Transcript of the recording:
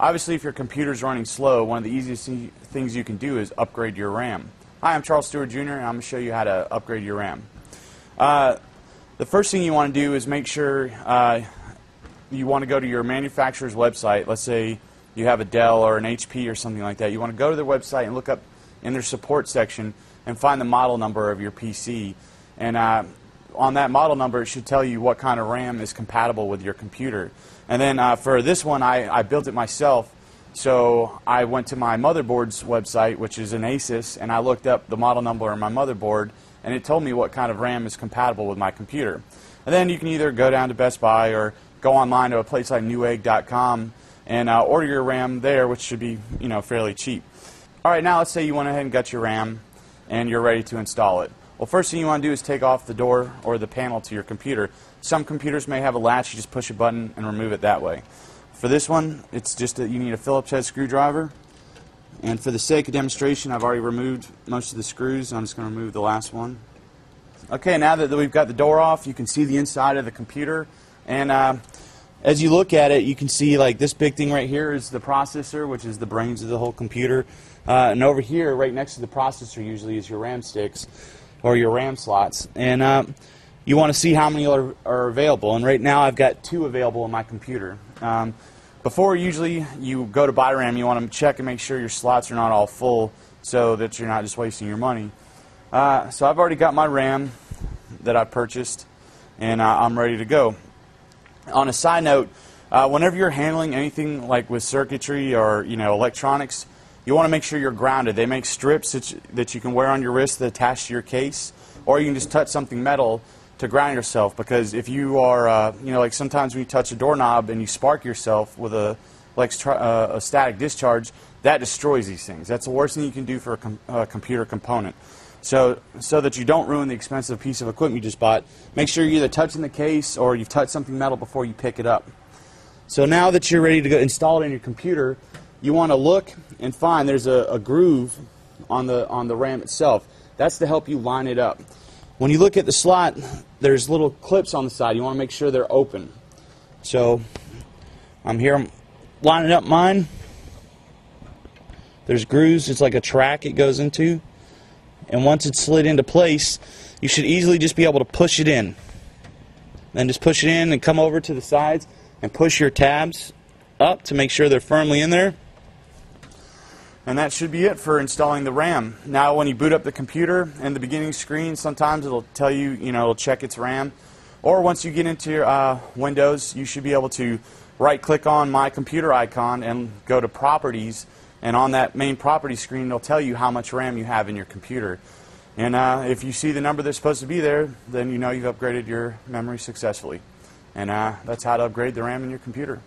Obviously, if your computer's running slow, one of the easiest things you can do is upgrade your RAM. Hi, I'm Charles Stewart Jr., and I'm going to show you how to upgrade your RAM. The first thing you want to do is make sure you want to go to your manufacturer's website. Let's say you have a Dell or an HP or something like that. You want to go to their website and look up in their support section and find the model number of your PC. And on that model number, it should tell you what kind of RAM is compatible with your computer. And then for this one, I built it myself. So I went to my motherboard's website, which is an Asus, and I looked up the model number on my motherboard, and it told me what kind of RAM is compatible with my computer. And then you can either go down to Best Buy or go online to a place like newegg.com and order your RAM there, which should be, fairly cheap. All right, now let's say you went ahead and got your RAM and you're ready to install it. Well, first thing you want to do is take off the door or the panel to your computer. Some computers may have a latch. You just push a button and remove it that way. For this one, it's just that you need a Phillips head screwdriver. And for the sake of demonstration, I've already removed most of the screws. I'm just going to remove the last one. Okay, now that we've got the door off, you can see the inside of the computer. And as you look at it, you can see like this big thing right here is the processor, which is the brains of the whole computer. And over here, right next to the processor, usually is your RAM sticks or your RAM slots. And you want to see how many are available. And right now, I've got 2 available on my computer. Before usually you go to buy RAM, you want to check and make sure your slots are not all full so that you're not just wasting your money. So I've already got my RAM that I purchased, and I'm ready to go. On a side note, whenever you're handling anything like with circuitry or electronics, you want to make sure you're grounded. They make strips that you can wear on your wrist that attach to your case, or you can just touch something metal to ground yourself, because if you are, like sometimes when you touch a doorknob and you spark yourself with a static discharge, that destroys these things. That's the worst thing you can do for a computer component. So that you don't ruin the expensive piece of equipment you just bought, make sure you're either touching the case or you've touched something metal before you pick it up. So now that you're ready to go install it in your computer, you want to look and find there's a groove on the RAM itself. That's to help you line it up. When you look at the slot, there's little clips on the side. You want to make sure they're open. So I'm lining up mine. There's grooves. It's like a track it goes into. And once it's slid into place, you should easily just be able to push it in. Then just push it in and come over to the sides and push your tabs up to make sure they're firmly in there. And that should be it for installing the RAM. Now when you boot up the computer, in the beginning screen, sometimes it'll tell you, it'll check its RAM. Or once you get into your Windows, you should be able to right-click on My Computer icon and go to Properties. And on that main property screen, it'll tell you how much RAM you have in your computer. And if you see the number that's supposed to be there, then you know you've upgraded your memory successfully. And that's how to upgrade the RAM in your computer.